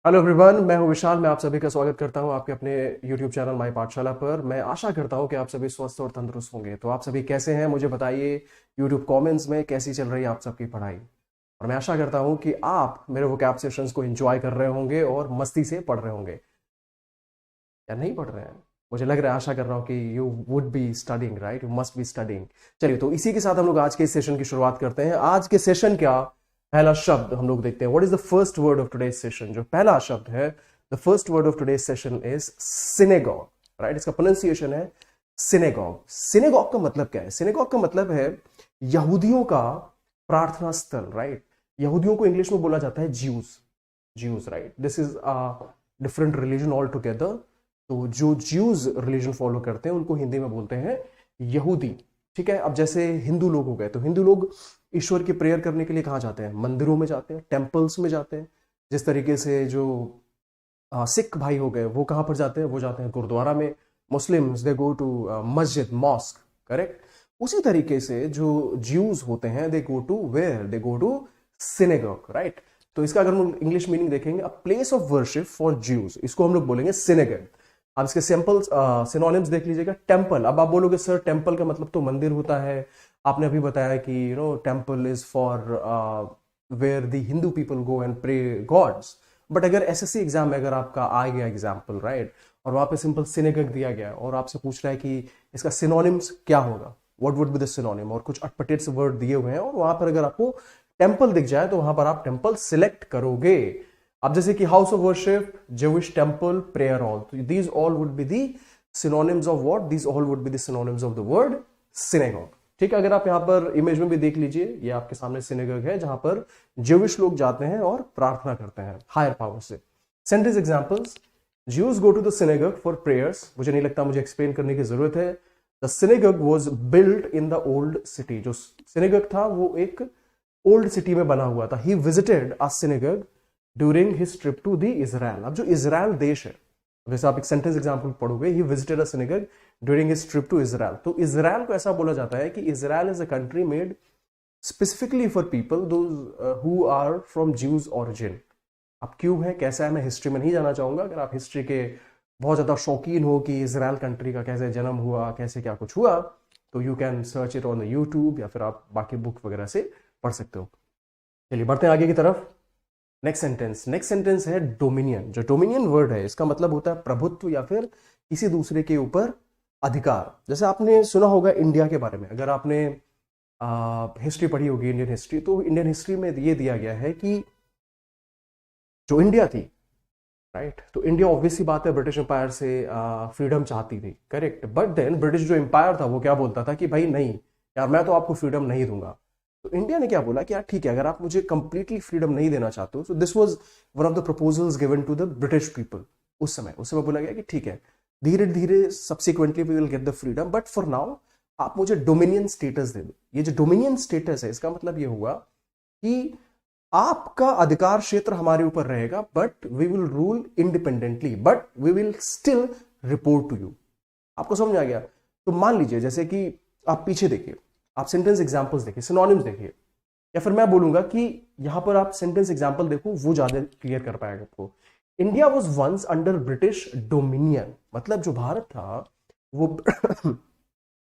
Hello everyone, मैं हूं विशाल। मैं आप सभी का स्वागत करता हूं आपके अपने यूट्यूब चैनल माई पाठशाला पर। मैं आशा करता हूं कि आप सभी स्वस्थ और तंदुरुस्त होंगे। तो आप सभी कैसे हैं मुझे बताइए यूट्यूब कमेंट्स में। कैसी चल रही है आप सबकी पढ़ाई? और मैं आशा करता हूं कि आप मेरे वोकैब सेशंस को एंजॉय कर रहे होंगे और मस्ती से पढ़ रहे होंगे, या नहीं पढ़ रहे हैं। मुझे लग रहा है, आशा कर रहा हूं कि you would be studying, right? You must be studying. चलिए, तो इसी के साथ हम लोग आज के इस सेशन की शुरुआत करते हैं। आज के सेशन का पहला शब्द हम लोग देखते हैं। What is the first word of today's session? जो पहला शब्द है, the first word of today's session is synagogue, right? इसका प्रोनाउंसिएशन है सिनेगॉग। सिनेगॉग का मतलब क्या है? सिनेगॉग का मतलब है यहूदियों का प्रार्थना स्थल, राइट? यहूदियों को इंग्लिश में बोला जाता है Jews. Jews, right? This is a different religion all together. तो जो ज्यूज रिलीजन फॉलो करते हैं उनको हिंदी में बोलते हैं यहूदी। ठीक है। अब जैसे हिंदू लोग हो गए, तो हिंदू लोग ईश्वर की प्रेयर करने के लिए कहाँ जाते हैं? मंदिरों में जाते हैं, टेम्पल्स में जाते हैं। जिस तरीके से जो सिख भाई हो गए, वो कहाँ पर जाते हैं? वो जाते हैं गुरुद्वारा में। मुस्लिम्स दे गो टू मस्जिद, मॉस्क, करेक्ट। उसी तरीके से जो ज्यूज होते हैं, they go to where? They go to synagogue, right? तो इसका अगर हम इंग्लिश मीनिंग देखेंगे, a place of worship for Jews, इसको हम लोग बोलेंगे सिनेगॉग। अब इसके सिंपल सिनोनिम्स देख लीजिएगा। टेम्पल, अब आप बोलोगे सर टेम्पल का मतलब तो मंदिर होता है। आपने अभी बताया कि temple is for where the Hindu people go and pray gods. But अगर एसएससी एग्जाम में अगर आपका आ गया एग्जाम्पल, राइट, और वहां पे सिंपल सिनेगॉग दिया गया और आपसे पूछ रहा है कि इसका सिनोनिम्स क्या होगा, what would be the synonym, और कुछ अटपटेट से वर्ड दिए हुए हैं, और वहां पर अगर आपको टेम्पल दिख जाए तो वहां पर आप टेम्पल सिलेक्ट करोगे। अब जैसे कि house of worship, Jewish temple, prayer hall, तो these all would be the synonyms of what? These all would be the synonyms of the word synagogue. ठीक है। अगर आप यहां पर इमेज में भी देख लीजिए, ये आपके सामने सिनेगॉग है जहां पर जेविश लोग जाते हैं और प्रार्थना करते हैं हायर पावर से। Sentence examples: Jews go to the synagogue for prayers। मुझे नहीं लगता मुझे एक्सप्लेन करने की जरूरत है। The synagogue was built in the old city। जो synagogue था वो एक ओल्ड सिटी में बना हुआ था। He visited a synagogue during his trip to the Israel। अब जो इजराइल देश है, जैसे आप एक सेंटेंस एग्जांपल पढ़ोगे, he visited a synagogue during his trip to Israel। तो इजराइल को ऐसा बोला जाता है कि Israel is a country made specifically for people those who are from Jews origin. अब क्यों है, कैसा है, मैं हिस्ट्री में नहीं जाना चाहूंगा। अगर आप हिस्ट्री के बहुत ज्यादा शौकीन हो कि इसराइल कंट्री का कैसे जन्म हुआ, कैसे क्या कुछ हुआ, तो you can search it on the YouTube, या फिर आप बाकी बुक वगैरह से पढ़ सकते हो। चलिए बढ़ते हैं आगे की तरफ। नेक्स्ट सेंटेंस है डोमिनियन। जो डोमिनियन वर्ड है, इसका मतलब होता है प्रभुत्व या फिर किसी दूसरे के ऊपर अधिकार। जैसे आपने सुना होगा इंडिया के बारे में, अगर आपने हिस्ट्री पढ़ी होगी, इंडियन हिस्ट्री, तो इंडियन हिस्ट्री में ये दिया गया है कि जो इंडिया थी, राइट, तो इंडिया ऑब्वियसली बात है ब्रिटिश एम्पायर से फ्रीडम चाहती थी, करेक्ट। बट देन ब्रिटिश जो एम्पायर था वो क्या बोलता था कि भाई नहीं यार, मैं तो आपको फ्रीडम नहीं दूंगा। तो इंडिया ने क्या बोला कि यार ठीक है, अगर आप मुझे कंप्लीटली फ्रीडम नहीं देना चाहते हो, तो this was one of the proposals given to the British people. उस समय बोला गया कि ठीक है, धीरे धीरे subsequently we will get the freedom, but for now आप मुझे डोमिनियन स्टेटस दे दो। ये जो डोमिनियन स्टेटस है, इसका मतलब ये हुआ कि आपका अधिकार क्षेत्र हमारे ऊपर रहेगा, but we will rule independently, but we will still report to you. आपको समझ आ गया? तो मान लीजिए जैसे कि आप पीछे देखिए, आप सेंटेंस एग्जांपल्स देखिए, सिनोनिम्स देखिए, या फिर मैं बोलूंगा कि यहां पर आप सेंटेंस एग्जांपल देखो, वो ज्यादा क्लियर कर पाएगा आपको। India was once under British dominion, मतलब जो भारत था वो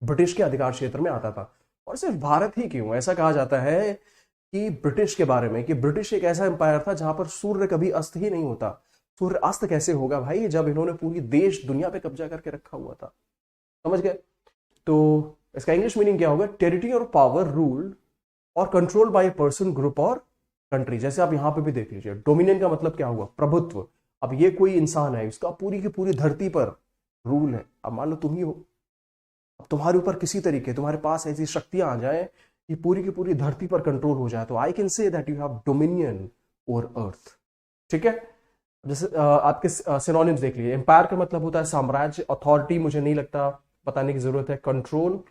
ब्रिटिश के अधिकार क्षेत्र में आता था। और सिर्फ भारत ही क्यों, ऐसा कहा जाता है कि ब्रिटिश के बारे में कि ब्रिटिश एक ऐसा एम्पायर था जहां पर सूर्य कभी अस्त ही नहीं होता। सूर्य अस्त कैसे होगा भाई, जब इन्होंने पूरी देश दुनिया पे कब्जा करके रखा हुआ था। समझ गए? तो इसका इंग्लिश मीनिंग क्या होगा? टेरिटरी और पावर रूल्ड और control by a person, group और कंट्री। जैसे आप यहां पे भी देख लीजिए, डोमिनियन का मतलब क्या हुआ? प्रभुत्व। अब ये कोई इंसान है, इसका पूरी की पूरी धरती पर रूल है। अब मान लो तुम ही हो, अब तुम्हारे ऊपर किसी तरीके तुम्हारे पास ऐसी शक्तियां आ जाए कि पूरी की पूरी धरती पर कंट्रोल हो जाए, तो I can say that you have dominion over earth. ठीक है। जैसे आपके सिनोनिम्स देख लीजिए। एम्पायर का मतलब होता है साम्राज्य। अथॉरिटी मुझे नहीं लगता बताने की जरूरत है। कंट्रोल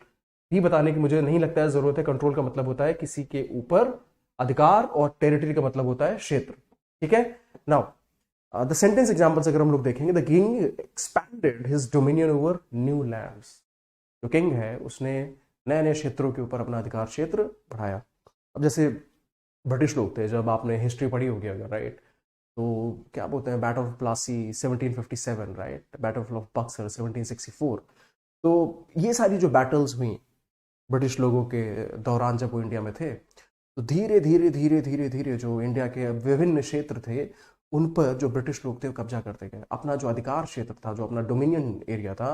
भी बताने की मुझे नहीं लगता है जरूरत है। कंट्रोल का मतलब होता है किसी के ऊपर अधिकार, और टेरिटरी का मतलब होता है क्षेत्र। ठीक है। नाउ द सेंटेंस एग्जांपल्स अगर हम लोग देखेंगे, the king expanded his dominion over new lands. जो किंग है उसने नए नए क्षेत्रों के ऊपर अपना अधिकार क्षेत्र बढ़ाया। अब जैसे ब्रिटिश लोग थे, जब आपने हिस्ट्री पढ़ी होगी अगर, राइट, तो क्या बोलते हैं, battle of Plassey 1757, right, battle of Buxar 1764। तो ये सारी जो बैटल्स हुई ब्रिटिश लोगों के दौरान जब वो इंडिया में थे, तो धीरे धीरे धीरे धीरे धीरे जो इंडिया के विभिन्न क्षेत्र थे उन पर जो ब्रिटिश लोग थे वो कब्जा करते गए। अपना जो अधिकार क्षेत्र था, जो अपना डोमिनियन एरिया था,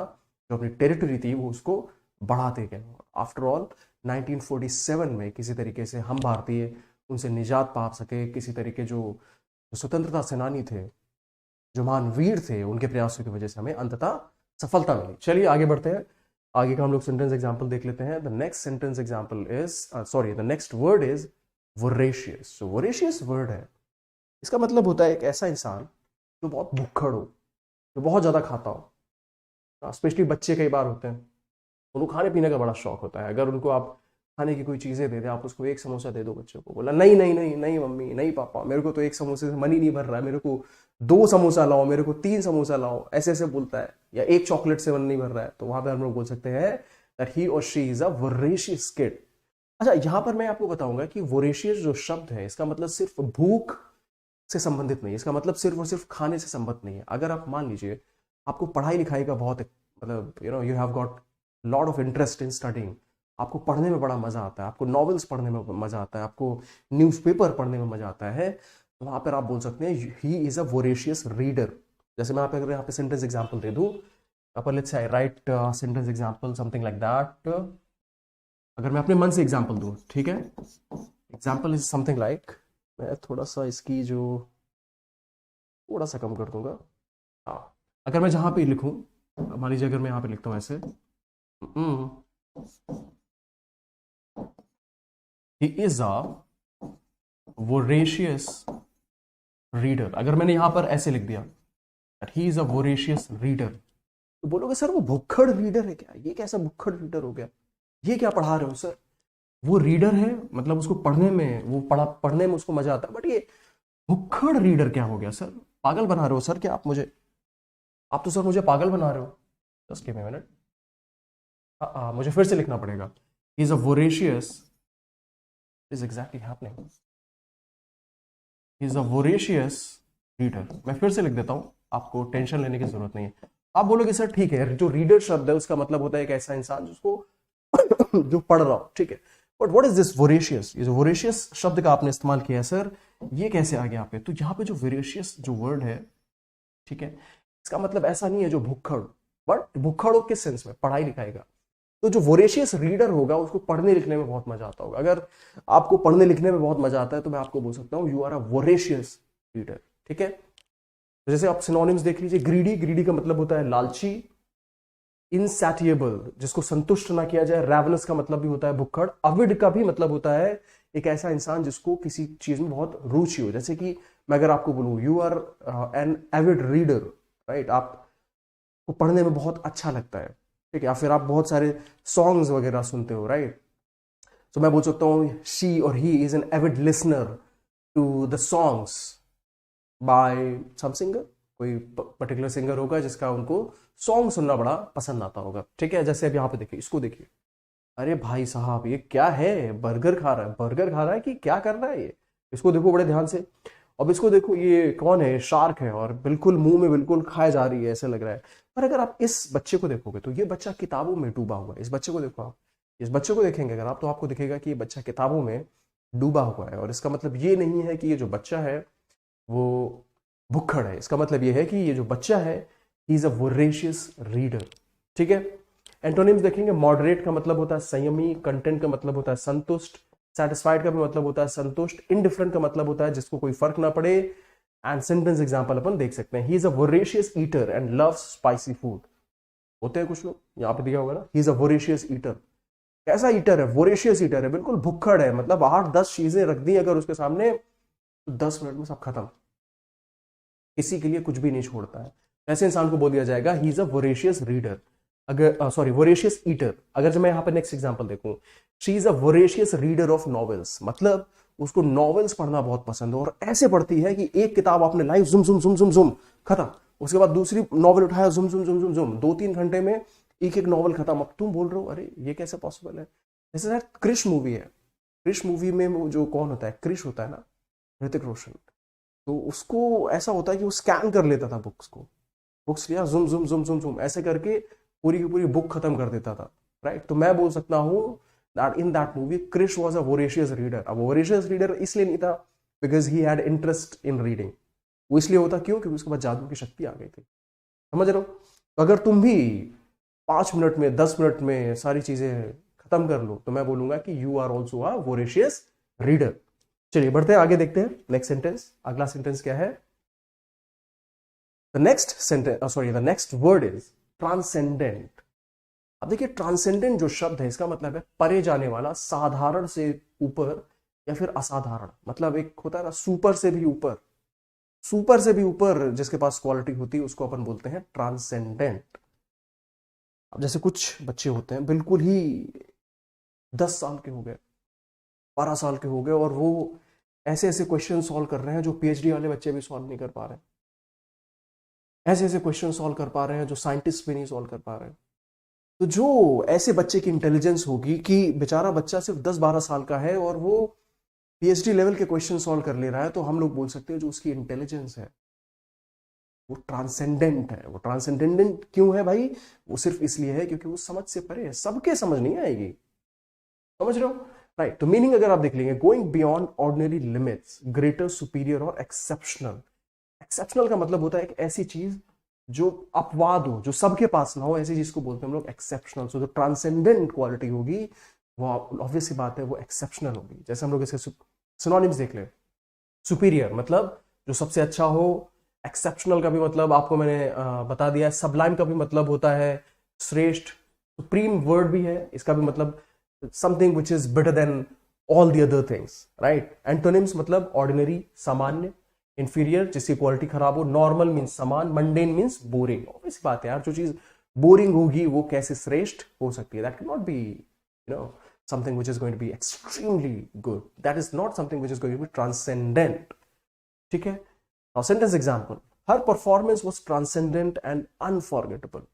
जो अपनी टेरिटरी थी, वो उसको बढ़ाते गए। आफ्टर ऑल 1947 में किसी तरीके से हम भारतीय उनसे निजात पा सके, किसी तरीके जो स्वतंत्रता सेनानी थे, जो महान वीर थे, उनके प्रयासों की वजह से हमें अंततः सफलता मिली। चलिए आगे बढ़ते हैं। आगे का हम लोग सेंटेंस एग्जांपल देख लेते हैं। The next sentence example is the next word is voracious. जो वोरेशियस वर्ड है, इसका मतलब होता है एक ऐसा इंसान जो बहुत भुक्खड़ हो, जो बहुत ज्यादा खाता हो। स्पेशली बच्चे कई बार होते हैं, उनको खाने पीने का बड़ा शौक होता है। अगर उनको आप खाने की कोई चीजें दे दें, आप उसको एक समोसा दे दो, बच्चों को बोला नहीं नहीं नहीं नहीं मम्मी, नहीं पापा, मेरे को तो एक समोसे से मन ही नहीं भर रहा है, मेरे को 2 समोसा लाओ, मेरे को 3 समोसा लाओ, ऐसे ऐसे बोलता है, या एक चॉकलेट से मन नहीं भर रहा है, तो वहां पर हम लोग बोल सकते हैं दैट ही और she is a voracious kid. अच्छा, यहां पर मैं आपको बताऊंगा कि वोरेशियस जो शब्द है, इसका मतलब सिर्फ भूख से संबंधित नहीं है, इसका मतलब सिर्फ और सिर्फ खाने से संबंधित नहीं है। अगर आप मान लीजिए आपको पढ़ाई लिखाई का बहुत मतलब you have got lot of interest in studying, आपको पढ़ने में बड़ा मजा आता है, आपको नॉवेल्स पढ़ने में मजा आता है, आपको न्यूज़पेपर पढ़ने में मजा आता है, तो वहां पर आप बोल सकते हैं he is a voracious reader. जैसे मैं अगर यहाँ पे सेंटेंस एग्जांपल दे दूं, अपन let's say I write sentence example something like that. अगर मैं अपने मन से एग्जांपल दूं, ठीक है, एग्जांपल इज समथिंग लाइक, मैं थोड़ा सा इसकी जो थोड़ा सा कम कर दूंगा। हाँ, अगर मैं जहां पे लिखूं, मान लीजिए अगर मैं यहाँ पे लिखता हूँ ऐसे, he is a voracious reader. अगर मैंने यहां पर ऐसे लिख दिया he is a voracious reader, तो बोलोगे सर वो भुक्खड़ रीडर है क्या, ये कैसा भुक्खड़ रीडर हो गया, ये क्या पढ़ा रहे हो सर। वो रीडर है, मतलब उसको पढ़ने में, वो पढ़ने में उसको मजा आता है, बट ये भुक्खड़ रीडर क्या हो गया सर, पागल बना रहे हो सर क्या आप मुझे, आप तो सर मुझे पागल बना रहे हो। Just give me a minute, मुझे फिर से लिखना पड़ेगा। He is a voracious, is exactly happening, he is a voracious reader. मैं फिर से लिख देता हूं, आपको टेंशन लेने की जरूरत नहीं है। आप बोलोगे सर ठीक है, जो रीडर शब्द है उसका मतलब होता है एक ऐसा इंसान जिसको जो पढ़ रहा हो, ठीक है, but what is this voracious, ये जो वोरेशियस शब्द का आपने इस्तेमाल किया है सर, ये कैसे आ गया यहाँ पे। तो यहाँ पे जो वोरेशियस जो वर्ड है, ठीक है, इसका मतलब ऐसा नहीं है जो भुक्खड़, बट भुक्खड़ हो किस सेंस में, पढ़ाई लिखाई का। तो जो वोरेशियस रीडर होगा उसको पढ़ने लिखने में बहुत मजा आता होगा। अगर आपको पढ़ने लिखने में बहुत मजा आता है तो मैं आपको बोल सकता हूँ you are a voracious reader, ठीक है। तो जैसे आप सिनोनिम्स देख लीजिए, ग्रीडी, ग्रीडी का मतलब होता है लालची। इनसैटिएबल, जिसको संतुष्ट ना किया जाए। रैवनस का मतलब भी होता है भुक्खड़। अविड का भी मतलब होता है एक ऐसा इंसान जिसको किसी चीज में बहुत रुचि हो। जैसे कि मैं अगर आपको बोलूं you are an avid reader, right, आपको पढ़ने में बहुत अच्छा लगता है, ठीक है, या फिर आप बहुत सारे सॉन्ग्स वगैरह सुनते हो, राइट। तो मैं बोल सकता हूँ शी और he is an avid listener to the songs by some singer. कोई पर्टिकुलर सिंगर होगा जिसका उनको सॉन्ग सुनना बड़ा पसंद आता होगा, ठीक है। जैसे अब यहाँ पे देखिए, इसको देखिए, अरे भाई साहब ये क्या है, बर्गर खा रहा है, बर्गर खा रहा है कि क्या कर रहा है ये, इसको देखो बड़े ध्यान से। अब इसको देखो, ये कौन है, शार्क है, और बिल्कुल मुंह में बिल्कुल खाए जा रही है, ऐसे लग रहा है। पर अगर आप इस बच्चे को देखोगे तो ये बच्चा किताबों में डूबा हुआ है। इस बच्चे को देखो, आप इस बच्चे को देखेंगे अगर आप, तो आपको दिखेगा कि ये बच्चा किताबों में डूबा हुआ है। और इसका मतलब ये नहीं है कि ये जो बच्चा है वो भुक्खड़ है। इसका मतलब ये है कि ये जो बच्चा है he is a voracious reader, ठीक है। एंटोनिम्स देखेंगे, मॉडरेट का मतलब होता है संयमी, कंटेंट का मतलब होता है संतुष्ट, सेटिस्फाइड का भी मतलब होता है संतुष्ट, इनडिफरेंट का मतलब होता है जिसको कोई फर्क ना पड़े। एंड सेंटेंस एग्जांपल अपन देख सकते हैं, he is a voracious eater and loves spicy food. होते हैं कुछ लोग, यहाँ पे दिया होगा ना, he is a voracious eater. कैसा ईटर है, वोरेशियस ईटर है, बिल्कुल भुक्खड़ है, मतलब 8-10 चीजें रख दी अगर उसके सामने तो 10 मिनट में सब खत्म, किसी के लिए कुछ भी नहीं छोड़ता है। ऐसे इंसान को बोल दिया जाएगा he is a voracious reader. अगर सॉरी वोरेशियस ईटर। अगर जब मैं यहाँ पर नेक्स्ट एग्जांपल देखूं, she is a voracious reader of novels, मतलब उसको नॉवेल्स पढ़ना बहुत पसंद है, और ऐसे पढ़ती है कि एक किताब आपने लाई, जुम जुम जुम जुम जुम खत्म, उसके बाद दूसरी नॉवेल उठाया, जुम जुम जुम जुम जुम, 2-3 घंटे में एक एक नॉवल खत्म। अब तुम बोल रहे हो अरे ये कैसे पॉसिबल है। जैसे यार क्रिश मूवी है, क्रिश मूवी में जो कौन होता है, क्रिश होता है ना, ऋतिक रोशन। तो उसको ऐसा होता है कि वो स्कैन कर लेता था बुक्स लिया, जुम जुम जुम जुम जुम ऐसे करके पूरी की पूरी बुक खत्म कर देता था, राइट। तो मैं बोल सकता हूँ that in that movie Krrish was a voracious reader. अब वोरेशियस रीडर इसलिए नहीं था because he had interest in reading. वो इसलिए होता क्यों, क्योंकि उसके बाद जादू की शक्ति आ गई थी। समझ रहे हो? तो अगर तुम भी 5 मिनट में 10 मिनट में सारी चीजें खत्म कर लो तो मैं बोलूंगा कि you are also a voracious reader. चलिए बढ़ते हैं आगे, देखते हैं नेक्स्ट सेंटेंस। अगला सेंटेंस क्या है? The next sentence, sorry, the next word is transcendent. अब देखिए ट्रांसेंडेंट जो शब्द है इसका मतलब है परे जाने वाला, साधारण से ऊपर या फिर असाधारण। मतलब एक होता है ना सुपर से भी ऊपर, सुपर से भी ऊपर जिसके पास क्वालिटी होती है उसको अपन बोलते हैं ट्रांसेंडेंट। अब जैसे कुछ बच्चे होते हैं बिल्कुल ही 10 साल के हो गए, 12 साल के हो गए, और वो ऐसे ऐसे क्वेश्चन सॉल्व कर रहे हैं जो पीएचडी वाले बच्चे भी सॉल्व नहीं कर पा रहे हैं। ऐसे ऐसे क्वेश्चन सॉल्व कर पा रहे हैं जो साइंटिस्ट भी नहीं सॉल्व कर पा रहे हैं। तो जो ऐसे बच्चे की इंटेलिजेंस होगी कि बेचारा बच्चा सिर्फ 10-12 साल का है और वो पीएचडी लेवल के क्वेश्चन सॉल्व कर ले रहा है, तो हम लोग बोल सकते हैं जो उसकी इंटेलिजेंस है वो ट्रांसेंडेंट है। वो ट्रांसेंडेंट क्यों है भाई? वो सिर्फ इसलिए है क्योंकि वो समझ से परे है, सबके समझ नहीं आएगी। समझ रहे हो? राइट। तो मीनिंग अगर आप देख लेंगे, going beyond ordinary limits, greater, superior और एक्सेप्शनल। एक्सेप्शनल का मतलब होता है एक ऐसी चीज जो अपवाद हो, जो सबके पास ना हो, ऐसी चीज को बोलते हैं हम लोग एक्सेप्शनल। सो जो ट्रांसेंडेंट क्वालिटी होगी वो ऑब्वियस सी बात है वो एक्सेप्शनल होगी। जैसे हम लोग इसके सिनोनिम्स देख ले। सुपीरियर मतलब जो सबसे अच्छा हो। एक्सेप्शनल का भी मतलब आपको मैंने बता दिया है। सबलाइम का भी मतलब होता है श्रेष्ठ। सुप्रीम वर्ड भी है, इसका भी मतलब something which is better than all the other things, right. Antonyms मतलब ऑर्डिनरी, सामान्य। इंफीरियर जिसकी क्वालिटी खराब हो। नॉर्मल मीन्स समान। Mundane means boring. ऑब्वियस बात है यार, जो चीज बोरिंग होगी वो कैसे श्रेष्ठ हो सकती है? That can not be something which is going to be extremely good. That is not something which is going to be transcendent. ठीक है? Now sentence example. Her performance was transcendent and unforgettable.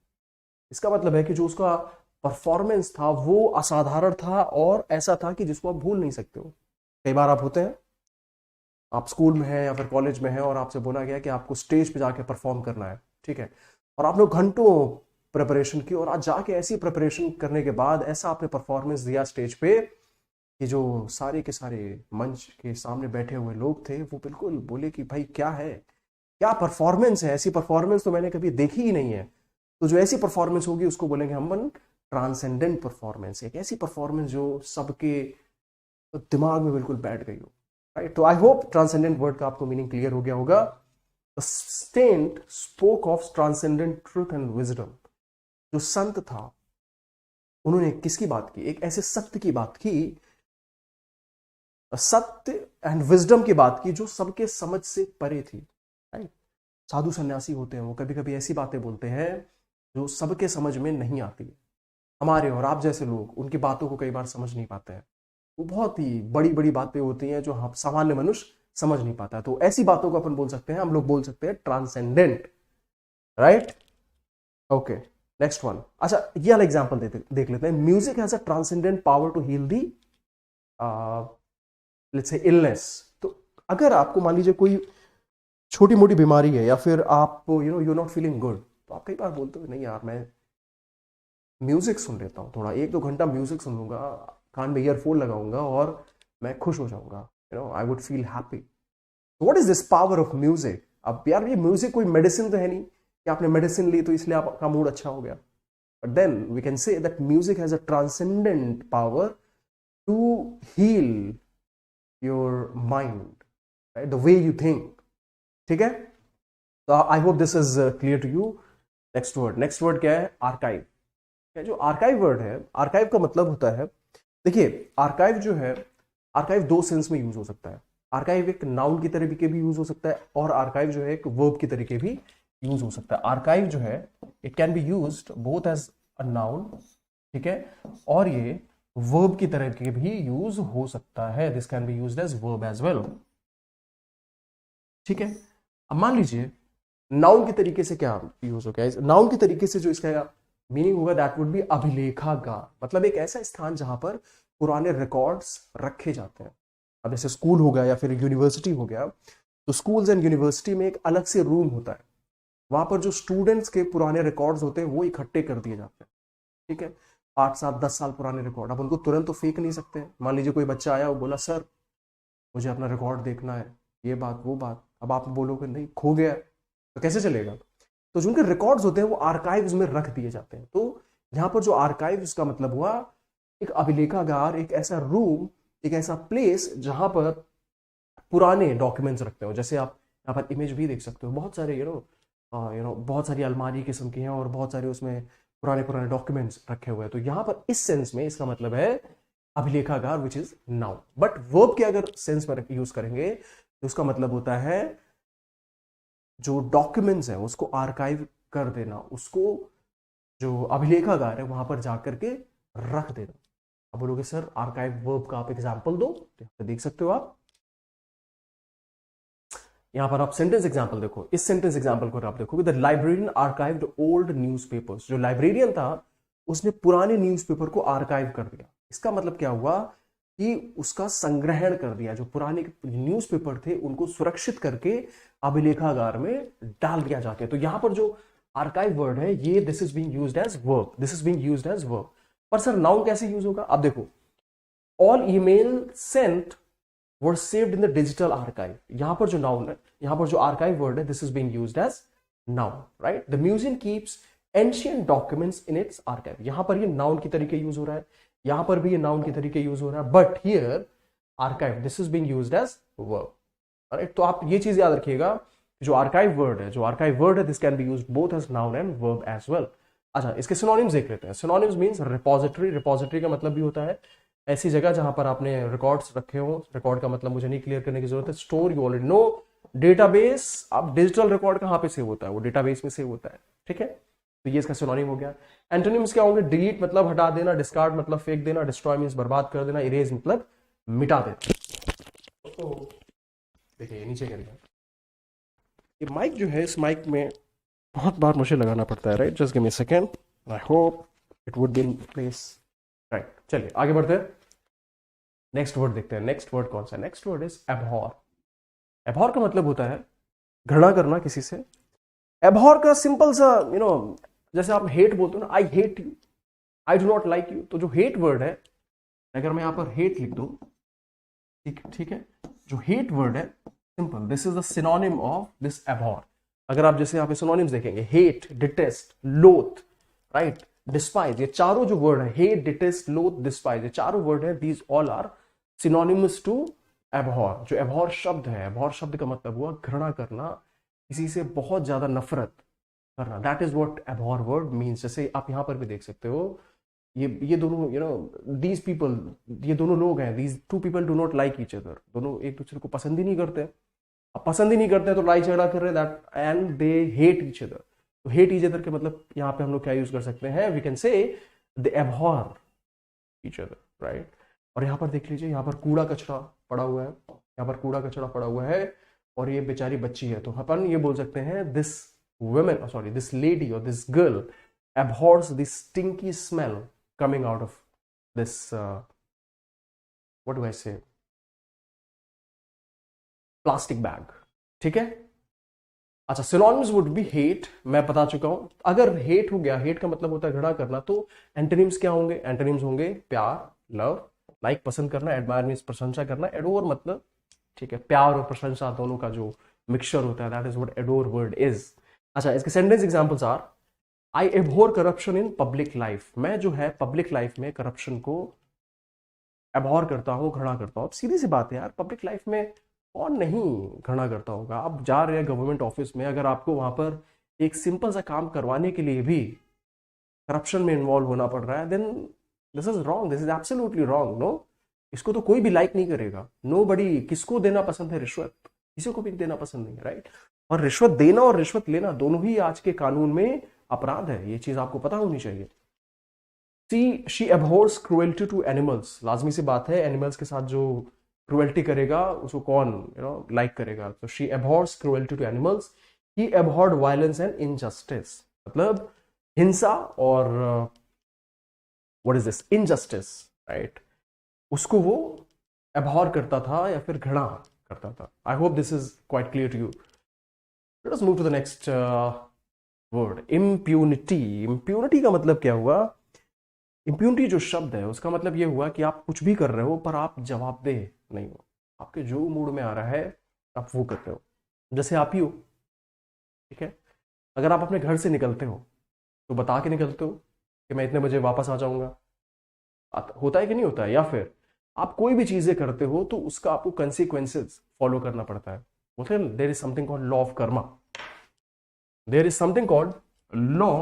इसका मतलब है कि जो उसका performance था वो असाधारण था और ऐसा था कि जिसको आप भूल नहीं सकते हो। कई बार आप होते हैं, आप स्कूल में हैं या फिर कॉलेज में हैं और आपसे बोला गया कि आपको स्टेज पे जाके परफॉर्म करना है, ठीक है, और आप लोग घंटों प्रिपरेशन की, और आज जाके ऐसी प्रिपरेशन करने के बाद ऐसा आपने परफॉर्मेंस दिया स्टेज पे कि जो सारे के सारे मंच के सामने बैठे हुए लोग थे वो बिल्कुल बोले कि भाई क्या है, क्या परफॉर्मेंस है, ऐसी परफॉर्मेंस तो मैंने कभी देखी ही नहीं है। तो जो ऐसी परफॉर्मेंस होगी उसको बोलेंगे हम ट्रांसेंडेंट परफॉर्मेंस। एक ऐसी परफॉर्मेंस जो सबके दिमाग में बिल्कुल बैठ गई हो, राइट। तो आई होप ट्रांसेंडेंट वर्ड का आपको मीनिंग क्लियर हो गया होगा। The saint spoke of transcendent truth and wisdom. जो संत था उन्होंने किसकी बात की? एक ऐसे सत्य की बात की, सत्य एंड विजडम की बात की जो सबके समझ से परे थी, राइट। साधु सन्यासी होते हैं वो कभी कभी ऐसी बातें बोलते हैं जो सबके समझ में नहीं आती। हमारे और आप जैसे लोग उनकी बातों को कई बार समझ नहीं पाते हैं। वो बहुत ही बड़ी बड़ी बातें होती हैं जो हम सामान्य मनुष्य समझ नहीं पाता। तो ऐसी बातों को अपन बोल सकते हैं, हम लोग बोल सकते हैं transcendent, right. Okay, next one. अच्छा ये वाला एग्जांपल देख लेते हैं। Music has a transcendent power to heal the let's say illness. तो अगर आपको मान लीजिए कोई छोटी मोटी बीमारी है या फिर आप यू नॉट फीलिंग गुड, तो आप कई बार बोलते हो नहीं यार मैं म्यूजिक सुन लेता हूँ, थोड़ा 1-2 घंटा म्यूजिक सुन लूंगा, कान में ईयरफोन लगाऊंगा और मैं खुश हो जाऊंगा, I would feel happy. What is this power of music? अब यार ये म्यूजिक कोई मेडिसिन तो है नहीं कि आपने मेडिसिन ली तो इसलिए आपका मूड अच्छा हो गया। But then we can say that music has a transcendent power to heal your mind, right, the way you think. ठीक है, तो I hope this is clear to you. Next word क्या है? आर्काइव। जो archive word है, archive का मतलब होता है, देखिए आर्काइव जो है, आर्काइव 2 सेंस में यूज हो सकता है। आर्काइव एक नाउन की तरीके भी यूज हो सकता है और आर्काइव जो है एक वर्ब की तरीके भी यूज हो सकता है। आर्काइव जो है it can be used both as a noun, ठीक है, और ये वर्ब की तरह के भी यूज हो सकता है। This can be used as verb as well, ठीक है। अब मान लीजिए नाउन के तरीके से क्या यूज हो गया? नाउन के तरीके से जो इसका मीनिंग होगा दैट वुड बी अभिलेखागार। मतलब एक ऐसा स्थान जहां पर पुराने रिकॉर्ड्स रखे जाते हैं। अब जैसे स्कूल हो गया या फिर यूनिवर्सिटी हो गया, तो स्कूल्स एंड यूनिवर्सिटी में एक अलग से रूम होता है, वहां पर जो स्टूडेंट्स के पुराने रिकॉर्ड्स होते हैं वो इकट्ठे कर दिए जाते हैं। ठीक है, 8 7 10 साल पुराने रिकॉर्ड, अब उनको तुरंत तो फेंक नहीं सकते। मान लीजिए कोई बच्चा आया, वो बोला सर मुझे अपना रिकॉर्ड देखना है, ये बात वो बात, अब आप बोलोगे नहीं खो गया तो कैसे चलेगा। तो जो उनके रिकॉर्ड्स होते हैं वो आर्काइव्स में रख दिए जाते हैं। तो यहाँ पर जो आर्काइव्स का मतलब हुआ एक अभिलेखागार, एक ऐसा रूम, एक ऐसा प्लेस जहां पर पुराने डॉक्यूमेंट्स रखते हो। जैसे आप यहाँ पर इमेज भी देख सकते हो, बहुत सारे बहुत सारी अलमारी किस्म की हैं और बहुत सारे उसमें पुराने पुराने डॉक्यूमेंट्स रखे हुए हैं। तो यहाँ पर इस सेंस में इसका मतलब है अभिलेखागार which is noun. But verb के अगर सेंस में यूज करेंगे तो उसका मतलब होता है जो डॉक्यूमेंट्स है उसको आर्काइव कर देना, उसको जो अभिलेखागार है वहां पर जाकर के रख देना। अब बोलोगे सर आर्काइव वर्ब का आप एग्जांपल दो, तो यहाँ पे देख सकते हो आप, यहां पर आप सेंटेंस एग्जांपल देखो। इस सेंटेंस एग्जांपल को आप देखोगे, the librarian archived old newspapers. जो लाइब्रेरियन था उसने पुराने न्यूज़पेपर को आर्काइव कर दिया। इसका मतलब क्या हुआ कि उसका संग्रहण कर दिया, जो पुराने न्यूज़पेपर थे उनको सुरक्षित करके अभिलेखागार में डाल दिया जाके। तो यहां पर जो आर्काइव वर्ड है ये this is being used as verb, this is being used as verb. पर सर नाउन कैसे यूज होगा, अब देखो, all email sent were saved in the digital archive. यहां पर जो नाउन है, यहां पर जो आर्काइव वर्ड है, this is being used as noun, right. The museum keeps ancient documents in its archive. यहां पर ये नाउन की तरीके यूज हो रहा है, यहां पर भी ये नाउन के तरीके यूज हो रहा है, but here archive this is being used as verb, right. तो आप ये चीज याद रखिएगा, जो आर्काइव वर्ड है this can be used both as noun and verb as well. अच्छा, इसके सिनोनिम्स देख लेते हैं। Synonyms means repository. रिपोजिटरी का मतलब भी होता है ऐसी जगह जहां पर आपने रिकॉर्ड्स रखे हो। रिकॉर्ड का मतलब मुझे नहीं क्लियर करने की जरूरत है, store you already know. Database, अब डिजिटल रिकॉर्ड कहां पे सेव होता है, वो डेटाबेस में सेव होता है, ठीक है। तो ये इसका सिनोनिम हो गया। एंटोनिम्स क्या होंगे, डिलीट मतलब हटा देना, डिस्कार्ड मतलब फेंक देना, डिस्ट्रॉय मींस बर्बाद कर देना, इरेज मतलब मिटा देना। तो देखिए ये नीचे करिए, ये माइक जो है, इस माइक में बहुत बार मुझे लगाना पड़ता है, right. Just give me a second, I hope it would be in place, right. चलिए आगे बढ़ते हैं, नेक्स्ट वर्ड देखते हैं। नेक्स्ट वर्ड कौन सा है, नेक्स्ट वर्ड इज एबहॉर। एबहॉर का मतलब होता है घृणा करना किसी से। एबहॉर का सिंपल सा जैसे आप हेट बोलते हो ना, I hate you, I do not like you. तो जो हेट वर्ड है, अगर मैं यहां पर हेट लिख दूं, ठीक है, जो हेट वर्ड है simple, this is the synonym of this abhor. अगर आप जैसे यहाँ पे सिनोनिम्स देखेंगे, hate, detest, loathe, right, despise, ये चारों जो वर्ड है, हेट, डिटेस्ट, लोथ, डिस्पाइज, ये चारों वर्ड है, these all are synonymous to abhor. जो एबहॉर शब्द है, एबहॉर शब्द का मतलब हुआ घृणा करना, किसी से बहुत ज्यादा नफरत करना, that is what abhor word means. जैसे आप यहां पर भी देख सकते हो, ये दोनों दीज पीपल, ये दोनों लोग हैं, these two people do not like each other, दोनों एक दूसरे को पसंद ही नहीं करते। अब पसंद ही नहीं करते तो लड़ाई झगड़ा कर रहे हैं, that and they hate each other. तो हेट ईच अदर के मतलब यहाँ पे हम लोग क्या यूज कर सकते हैं, we can say they abhor each other, right. और यहाँ पर देख लीजिए, यहाँ पर कूड़ा कचरा पड़ा हुआ है, यहाँ पर कूड़ा कचरा पड़ा हुआ है और ये बेचारी बच्ची है। तो अपन ये बोल सकते हैं this women, sorry this lady और this girl abhors the stinky smell coming out of this what do I say, plastic bag, ठीक है। अच्छा, synonyms would be hate, मैं बता चुका हूं। अगर hate हो गया, hate का मतलब होता है घृणा करना, तो एंटोनिम्स क्या होंगे, एंटोनिम्स होंगे प्यार, लव, लाइक पसंद करना, एडमायर मींस प्रशंसा करना, एडोर मतलब, ठीक है, प्यार और प्रशंसा दोनों का जो मिक्सचर होता है, that is what adore word is. अच्छा, इसके sentence examples are, I abhor corruption in public life. मैं जो है पब्लिक लाइफ में करप्शन को एबहोर करता हूँ, घृणा करता हूँ। अब सीधी सी बात है यार, पब्लिक लाइफ में कौन नहीं घृणा करता होगा। आप जा रहे हैं गवर्नमेंट ऑफिस में, अगर आपको वहां पर एक सिंपल सा काम करवाने के लिए भी करप्शन में इन्वॉल्व होना पड़ रहा है, then this is wrong, this is absolutely wrong. No, इसको तो कोई भी लाइक नहीं करेगा। नो बडी, किसको देना पसंद है रिश्वत, किसी को भी देना पसंद नहीं है, राइट। और रिश्वत देना और रिश्वत लेना दोनों ही आज के कानून में अपराध है, ये चीज आपको पता होनी चाहिए। She abhors cruelty to animals, लाजमी सी बात है, एनिमल्स के साथ जो क्रुएल्टी करेगा उसको कौन लाइक करेगा। तो she abhors cruelty to animals, he abhorred violence and injustice, मतलब हिंसा और what is this, injustice, right, उसको वो एबहॉर करता था या फिर घृणा करता था। I hope this is quite clear to you. Let us move to the next word, impunity. Impunity का मतलब क्या हुआ? इम्प्यूनिटी जो शब्द है उसका मतलब ये हुआ कि आप कुछ भी कर रहे हो पर आप जवाबदेह नहीं हो। आपके जो मूड में आ रहा है आप वो कर रहे हो, जैसे आप ही हो। ठीक है, अगर आप अपने घर से निकलते हो तो बता के निकलते हो कि मैं इतने बजे वापस आ जाऊंगा, होता है कि नहीं होता है? या फिर आप कोई भी चीजें करते हो तो उसका आपको कंसिक्वेंसेस फॉलो करना पड़ता है। बोलते हैं there is something called law of karma, there is something called law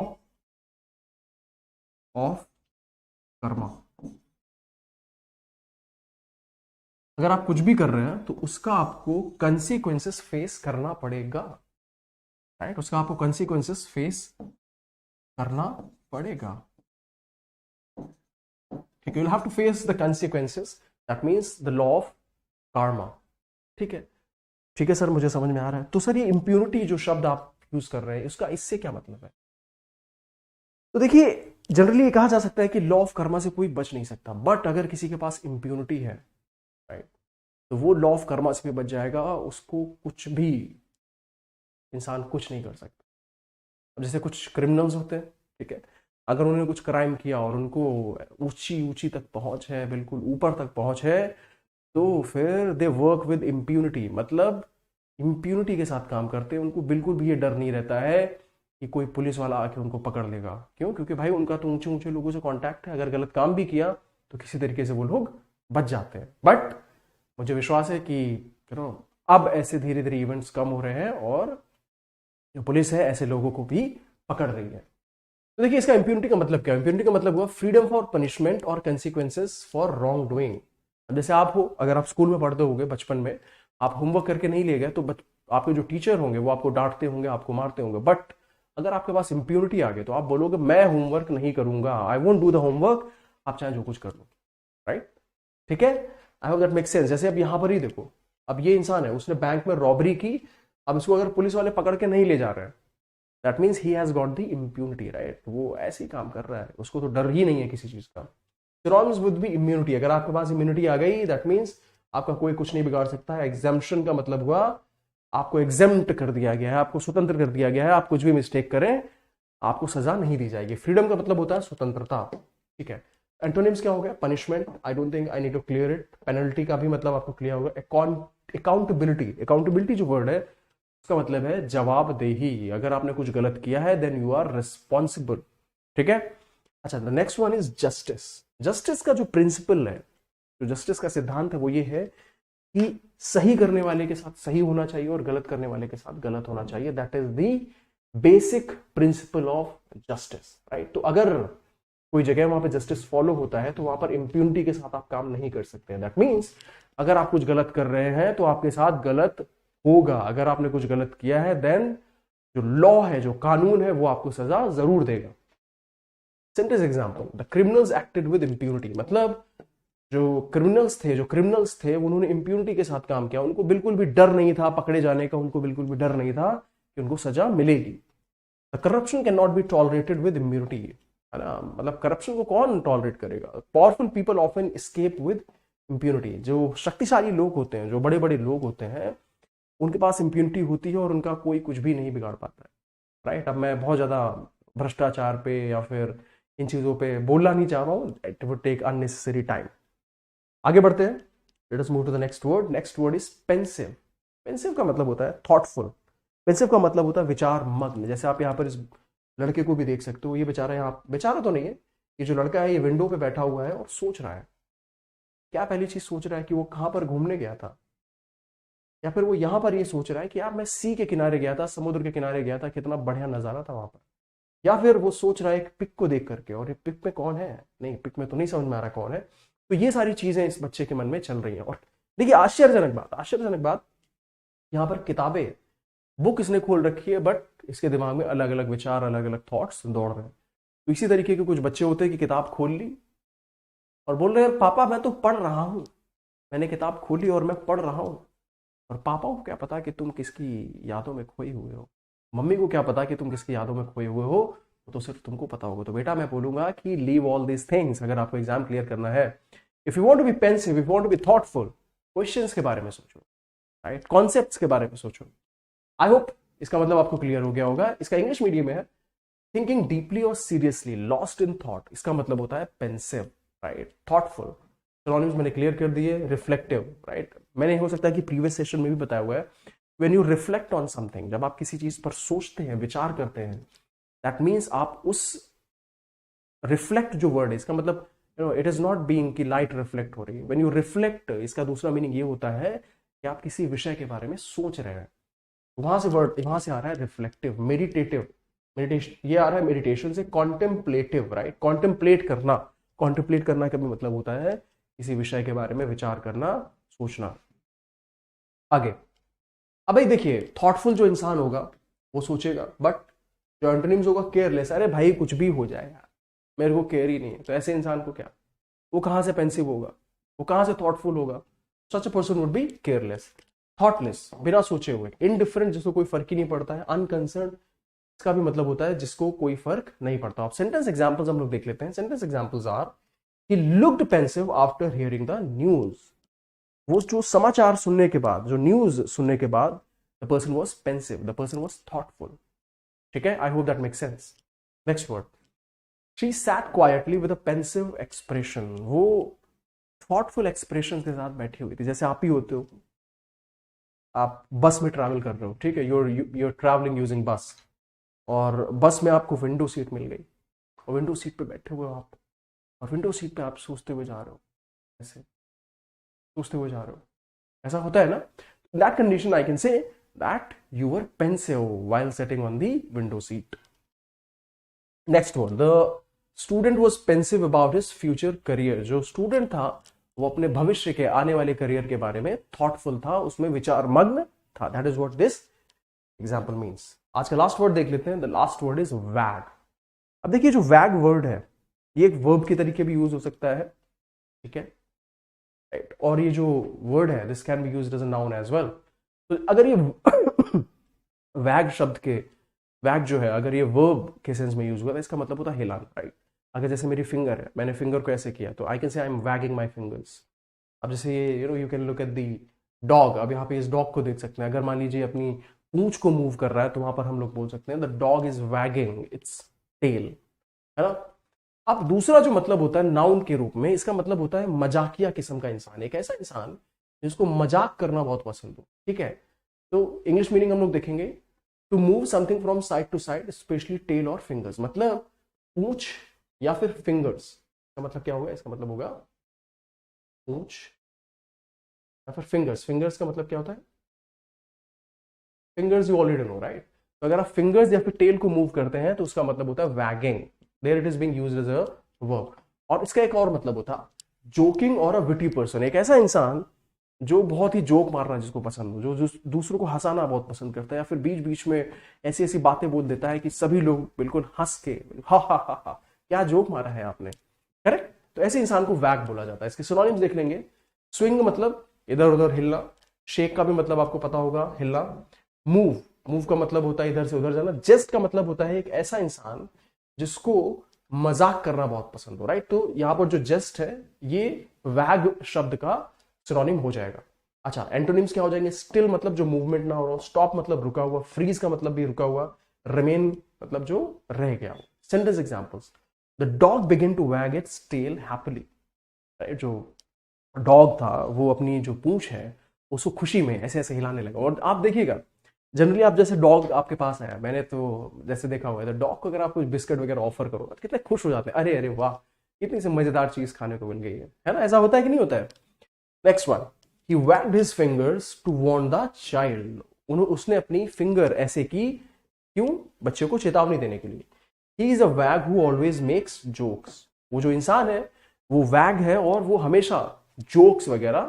of karma. अगर आप कुछ भी कर रहे हैं तो उसका आपको कंसिक्वेंसेस फेस करना पड़ेगा, राइट? उसका आपको कंसिक्वेंसेस फेस करना पड़ेगा। ठीक है, you'll have to face the consequences, that means the law of karma। ठीक है, ठीक है सर, मुझे समझ में आ रहा है। तो सर ये इम्प्यूनिटी जो शब्द आप यूज कर रहे हैं इसका इससे क्या मतलब है? तो देखिए, जनरली ये कहा जा सकता है कि लॉ ऑफ कर्मा से कोई बच नहीं सकता, बट अगर किसी के पास इम्प्यूनिटी है, राइट, तो वो लॉ ऑफ कर्मा से भी बच जाएगा। उसको कुछ भी, इंसान कुछ नहीं कर सकता। अब जैसे कुछ क्रिमिनल्स होते हैं, ठीक है, अगर उन्होंने कुछ क्राइम किया और उनको ऊंची ऊंची तक पहुंच है, बिल्कुल ऊपर तक पहुंच है, तो फिर दे वर्क विद इम्प्यूनिटी, मतलब इम्प्यूनिटी के साथ काम करते हैं। उनको बिल्कुल भी ये डर नहीं रहता है कि कोई पुलिस वाला आके उनको पकड़ लेगा। क्यों? क्योंकि भाई उनका तो ऊंचे ऊंचे लोगों से कांटेक्ट है। अगर गलत काम भी किया तो किसी तरीके से वो लोग बच जाते हैं। बट मुझे विश्वास है कि अब ऐसे धीरे धीरे इवेंट्स कम हो रहे हैं और जो पुलिस है ऐसे लोगों को भी पकड़ रही है। तो देखिए, इसका इम्प्यूनिटी का मतलब क्या है? इम्प्यूनिटी का मतलब हुआ फ्रीडम फॉर पनिशमेंट और कंसिक्वेंसेस फॉर रॉन्ग डूइंग। जैसे आप हो, अगर आप स्कूल में पढ़ते होंगे बचपन में, आप होमवर्क करके नहीं ले गए तो आपके जो टीचर होंगे वो आपको डांटते होंगे, आपको मारते होंगे। बट अगर आपके पास इम्प्यूनिटी आ गई तो आप बोलोगे मैं होमवर्क नहीं करूंगा, I won't do the homework, आप चाहे जो कुछ कर लो, राइट? ठीक है, I hope that make sense. जैसे अब यहां पर ही देखो, अब ये इंसान है, उसने बैंक में रॉबरी की, अब इसको अगर पुलिस वाले पकड़ के नहीं ले जा रहे हैं, that means he has got the impunity, right? वो ऐसे ही काम कर रहा है, उसको तो डर ही नहीं है किसी चीज का। सिनोनिम्स विद बी इम्यूनिटी, अगर आपके पास इम्यूनिटी आ गई दैट मीन्स आपका कोई कुछ नहीं बिगाड़ सकता है। एग्जाम्पशन का मतलब हुआ आपको एग्जेम्प्ट कर दिया गया है, आपको स्वतंत्र कर दिया गया है। आप कुछ भी मिस्टेक करें आपको सजा नहीं दी जाएगी। फ्रीडम का मतलब होता है स्वतंत्रता, ठीक है। एंटोनिम्स क्या हो गया? Punishment, I don't think I need to clear it. Penalty का भी मतलब आपको क्लियर होगा। अकाउंटेबिलिटी, अकाउंटेबिलिटी जो वर्ड है उसका मतलब है जवाबदेही। अगर आपने कुछ गलत किया है देन यू आर रिस्पॉन्सिबल, ठीक है। अच्छा, the next one is justice. Justice का जो प्रिंसिपल है, जो जस्टिस का सिद्धांत है वो ये है कि सही करने वाले के साथ सही होना चाहिए और गलत करने वाले के साथ गलत होना चाहिए। That is the basic principle of justice, right? तो अगर कोई जगह वहां पे जस्टिस फॉलो होता है तो वहां पर इंप्यूनिटी के साथ आप काम नहीं कर सकते। दैट मीन्स अगर आप कुछ गलत कर रहे हैं तो आपके साथ गलत होगा। अगर आपने कुछ गलत किया है देन जो लॉ है, जो कानून है, वो आपको सजा जरूर देगा। Simple example, the criminals acted with impunity, मतलब जो क्रिमिनल्स थे उन्होंने इंप्यूनिटी के साथ काम किया। उनको बिल्कुल भी डर नहीं था पकड़े जाने का, उनको बिल्कुल भी डर नहीं था कि उनको सजा मिलेगी। The corruption can not be tolerated with immunity, है ना? मतलब करप्शन को कौन टॉलरेट करेगा? Powerful people often escape with impunity. जो शक्तिशाली लोग होते हैं, जो बड़े बड़े लोग होते हैं, उनके पास इम्प्यूनिटी होती है और उनका कोई कुछ भी नहीं बिगाड़ पाता है, राइट? अब मैं बहुत ज्यादा भ्रष्टाचार पे या फिर इन चीजों पे बोलना नहीं चाह रहा हूं, it would take unnecessary time. आगे बढ़ते हैं, let us move to the next word. Next word is pensive. Pensive का मतलब होता है थॉटफुल। पेंसिव का मतलब होता है विचार मग्न। जैसे आप यहाँ पर इस लड़के को भी देख सकते हो, ये बेचारा, यहाँ बेचारा तो नहीं है, ये जो लड़का है ये विंडो पे बैठा हुआ है और सोच रहा है। क्या पहली चीज सोच रहा है कि वो कहां पर घूमने गया था, या फिर वो यहां पर ये सोच रहा है कि यार मैं सी के किनारे गया था, समुद्र के किनारे गया था, कितना बढ़िया नजारा था वहां पर। या फिर वो सोच रहा है एक पिक को देख करके, और ये पिक में कौन है, नहीं पिक में तो नहीं समझ में आ रहा कौन है। तो ये सारी चीजें इस बच्चे के मन में चल रही हैं। और देखिए आश्चर्यजनक बात, यहाँ पर किताबें, बुक इसने खोल रखी है, बट इसके दिमाग में अलग अलग विचार, अलग अलग थॉट्स दौड़ रहे हैं। तो इसी तरीके के कुछ बच्चे होते हैं कि किताब खोल ली और बोल रहे हैं पापा मैं तो पढ़ रहा हूं, मैंने किताब खोली और मैं पढ़ रहा हूं। और पापा को क्या पता कि तुम किसकी यादों में खोए हुए हो, मम्मी को क्या पता कि तुम किसकी यादों में खोए हुए हो, तो सिर्फ तुमको पता होगा। तो बेटा मैं बोलूंगा कि लीव ऑल दीज थिंग्स। अगर आपको एग्जाम क्लियर करना है, if you want to be pensive, if you want to be thoughtful, questions के बारे में सोचो। राइट, कॉन्सेप्ट्स के बारे में सोचो। आई होप इसका मतलब आपको क्लियर हो गया होगा। इसका इंग्लिश मीडियम में है थिंकिंग डीपली और सीरियसली, लॉस्ट इन थॉट, इसका मतलब होता है पेंसिव, राइट, थॉटफुल। सिनोनिम्स मैंने क्लियर कर दिए। रिफ्लेक्टिव, राइट, मैंने हो सकता है कि प्रीवियस सेशन में भी बताया हुआ है, when you reflect on something, जब आप किसी चीज पर सोचते हैं, विचार करते हैं, दैट मीन्स आप उस रिफ्लेक्ट जो वर्ड है इसका मतलब इट इज नॉट बीइंग कि लाइट रिफ्लेक्ट हो रही है। व्हेन यू रिफ्लेक्ट, इसका दूसरा मीनिंग ये होता है कि आप किसी विषय के बारे में सोच रहे हैं। वहां से आ रहा है रिफ्लेक्टिव। मेडिटेटिव, मेडिटेशन, ये आ रहा है मेडिटेशन से। कॉन्टेम्पलेटिव, राइट, कॉन्टेम्पलेट करना। कॉन्टेम्पलेट करना का भी मतलब होता है किसी विषय के बारे में विचार करना, सोचना। आगे, अब भाई देखिए, थॉटफुल जो इंसान होगा वो सोचेगा, बट जो एंटोनिम्स होगा केयरलेस, अरे भाई कुछ भी हो जाए यार, मेरे को केयर ही नहीं है, तो ऐसे इंसान को क्या, वो कहां से पेंसिव होगा, वो कहां से थॉटफुल होगा? Such a person would be careless, thoughtless, बिना सोचे हुए, इनडिफरेंट, जिसको कोई फर्क ही नहीं पड़ता है, अनकंसर्न, इसका भी मतलब होता है जिसको कोई फर्क नहीं पड़ता। अब सेंटेंस एग्जांपल्स हम लोग देख लेते हैं। Sentence examples are, he looked pensive after hearing the news. वो जो समाचार सुनने के बाद, जो न्यूज सुनने के बाद, the person was pensive, the person was thoughtful. ठीक है, I hope that make sense. Next word, she set quietly with a pensive expression. वो थॉटफुल एक्सप्रेशन के साथ बैठी हुई थी, जैसे आप ही होते हो, आप बस में ट्रैवल कर रहे हो, ठीक है, यूर ट्रैवलिंग यूजिंग बस, और बस में आपको विंडो सीट मिल गई, और विंडो सीट पे बैठे हुए हो आप, और विंडो सीट पे आप सोचते हुए जा रहे हो, ऐसे सोचते हुए जा रहे हो, ऐसा होता है ना। That condition I can say that you were pensive while sitting on the window seat. Next one, the student was pensive about his future career. जो स्टूडेंट था वो अपने भविष्य के, आने वाले करियर के बारे में थॉटफुल था, उसमें विचार मग्न था। That is what this example means. आज का लास्ट वर्ड देख लेते हैं। द लास्ट वर्ड इज वैग। अब देखिए, जो वैग वर्ड है ये एक वर्ब के तरीके भी यूज हो सकता है, ठीक है, राइट, और ये जो वर्ड है this can be used as a noun as well. तो अगर ये वैग शब्द के, वैग जो है अगर ये वर्ब के सेंस में यूज हुआ तो इसका मतलब होता है हिलाना, राइट। अगर जैसे मेरी फिंगर है, मैंने फिंगर को ऐसे किया, तो I can say I am waging my fingers. अब जैसे ये you can look at the dog. अब यहाँ पे इस डॉग को देख सकते हैं, अगर मान लीजिए अपनी पूंछ को मूव कर रहा है तो वहां पर हम लोग बोल सकते हैं the dog is wagging its tail, है ना। अब दूसरा जो मतलब होता है नाउन के रूप में, इसका मतलब होता है मजाकिया किस्म का इंसान, एक ऐसा इंसान जिसको मजाक करना बहुत पसंद हो, ठीक है। तो इंग्लिश मीनिंग हम लोग देखेंगे, to move something from side to side, specially tail और फिंगर्स। मतलब पूंछ या फिर फिंगर्स का मतलब क्या होगा? इसका मतलब होगा पूंछ या फिर फिंगर्स। फिंगर्स का मतलब क्या होता है? Fingers you already know, right. तो अगर आप फिंगर्स या फिर टेल को मूव करते हैं तो उसका मतलब होता है wagging. There it is being used as a verb. और इसका एक और मतलब होता है जोकिंग और अ विटी पर्सन, एक ऐसा इंसान जो बहुत ही जोक मारना जिसको पसंद हो, जो दूसरों को हंसाना बहुत पसंद करता है, या फिर बीच बीच में ऐसी ऐसी बातें बोल देता है कि सभी लोग बिल्कुल हंस के हा हा हा हा क्या जोक मारा है आपने, करेक्ट। तो ऐसे इंसान को वैग बोला जाता है। इसके सिनोनिम्स देख लेंगे। स्विंग मतलब इधर उधर हिलना, शेक का भी मतलब आपको पता होगा, हिलना। मूव, मूव का मतलब होता है इधर से उधर जाना। जेस्ट का मतलब होता है एक ऐसा इंसान जिसको मजाक करना बहुत पसंद हो, राइट। तो यहां पर जो जेस्ट है ये वैग शब्द का सिनोनिम हो जाएगा। अच्छा, एंटोनिम्स क्या हो जाएंगे? स्टिल मतलब जो मूवमेंट ना हो रहा हो, स्टॉप मतलब रुका हुआ, फ्रीज का मतलब भी रुका हुआ, रिमेन मतलब जो रह गया हो। Sentence examples, the dog begin to wag its tail happily, right. जो डॉग था वो अपनी जो पूंछ है उसको खुशी में ऐसे ऐसे हिलाने लगा। और आप देखिएगा जनरली, आप जैसे डॉग आपके पास आया, मैंने तो जैसे देखा हुआ है, तो डॉग को अगर आप कुछ बिस्किट वगैरह ऑफर करो तो कितने खुश हो जाते हैं, अरे अरे वाह कितनी से मजेदार चीज खाने को मिल गई है ना। ऐसा होता है कि नहीं होता है? Next one, he wagged his fingers to warn the child. उसने अपनी फिंगर ऐसे की, क्यों? बच्चे को चेतावनी देने के लिए। He is a wag who always makes jokes. वो जो इंसान है वो वैग है और वो हमेशा जोक्स वगैरह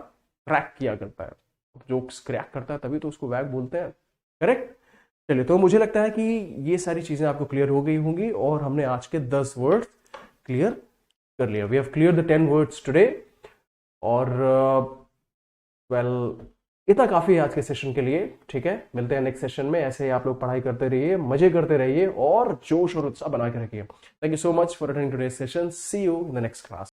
क्रैक किया करता है, जोक्स क्रैक करता है, तभी तो उसको वैग बोलते हैं, करेक्ट। चलिए, तो मुझे लगता है कि ये सारी चीजें आपको क्लियर हो गई होंगी और हमने आज के 10 वर्ड क्लियर कर लिया। We have clear the 10 words today. और इतना काफी है आज के सेशन के लिए, ठीक है। मिलते हैं नेक्स्ट सेशन में। ऐसे ही आप लोग पढ़ाई करते रहिए, मजे करते रहिए और जोश और उत्साह बना के रखिए। Thank you so much for attending today's session. See you in the next class.